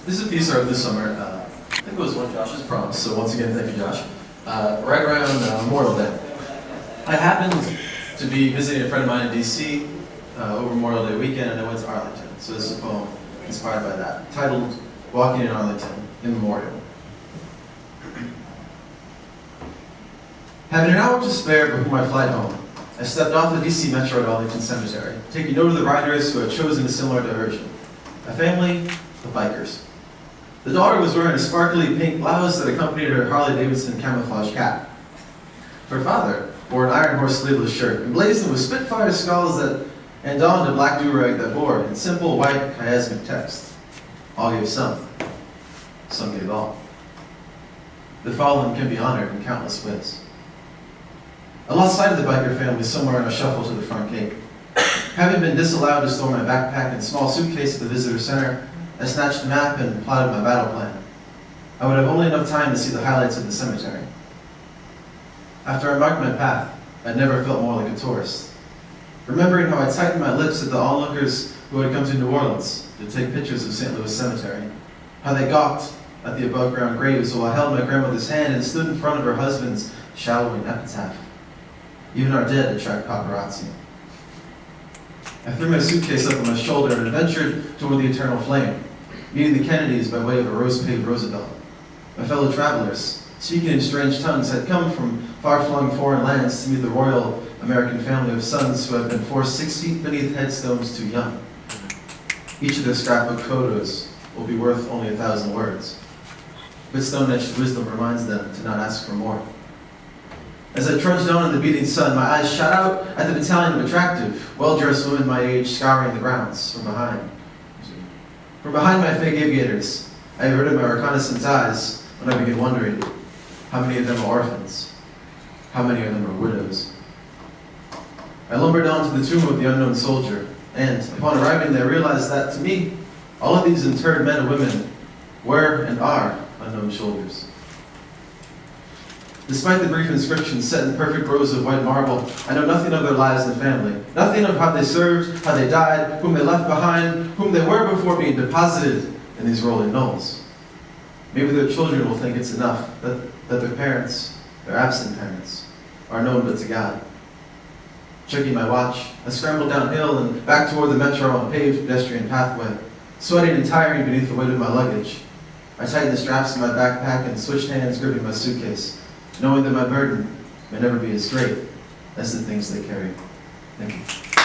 This is a piece I wrote this summer. I think it was one of Josh's prompts, so once again, thank you, Josh. Right around Memorial Day. I happened to be visiting a friend of mine in D.C. Over Memorial Day weekend, and I went to Arlington. So this is a poem inspired by that, titled Walking in Arlington, in Memorial. Having an hour to spare before my flight home, I stepped off the D.C. Metro at Arlington Cemetery, taking note of the riders who had chosen a similar diversion. A family of bikers. The daughter was wearing a sparkly pink blouse that accompanied her Harley-Davidson camouflage cap. Her father wore an Iron Horse sleeveless shirt, emblazoned with Spitfire skulls and donned a black do-rag that bore, in simple white chiasmic text, all gave some gave all. The fallen can be honored in countless ways. I lost sight of the biker family somewhere in a shuffle to the front gate. Having been disallowed to store my backpack and small suitcase at the visitor center, I snatched a map and plotted my battle plan. I would have only enough time to see the highlights of the cemetery. After I marked my path, I'd never felt more like a tourist. Remembering how I tightened my lips at the onlookers who had come to New Orleans to take pictures of St. Louis Cemetery, how they gawked at the above-ground graves while I held my grandmother's hand and stood in front of her husband's shallowing epitaph. Even our dead attract paparazzi. I threw my suitcase up on my shoulder and adventured toward the eternal flame, meeting the Kennedys by way of a rose-paved Roosevelt. My fellow travelers, speaking in strange tongues, had come from far-flung foreign lands to meet the royal American family of sons who had been forced 6 feet beneath headstones too young. Each of their scrapbook photos will be worth only 1,000 words, but stone-etched wisdom reminds them to not ask for more. As I trudged on in the beating sun, my eyes shot out at the battalion of attractive, well-dressed women my age scouring the grounds from behind. From behind my fake aviators, I averted my reconnaissance eyes when I began wondering how many of them are orphans, how many of them are widows. I lumbered on to the tomb of the unknown soldier, and upon arriving there, realized that, to me, all of these interred men and women were and are unknown soldiers. Despite the brief inscription set in perfect rows of white marble, I know nothing of their lives and family. Nothing of how they served, how they died, whom they left behind, whom they were before being deposited in these rolling knolls. Maybe their children will think it's enough that their parents, their absent parents, are known but to God. Checking my watch, I scrambled downhill and back toward the metro on a paved pedestrian pathway, sweating and tiring beneath the weight of my luggage. I tightened the straps in my backpack and switched hands gripping my suitcase, knowing that my burden may never be as great as the things they carry. Thank you.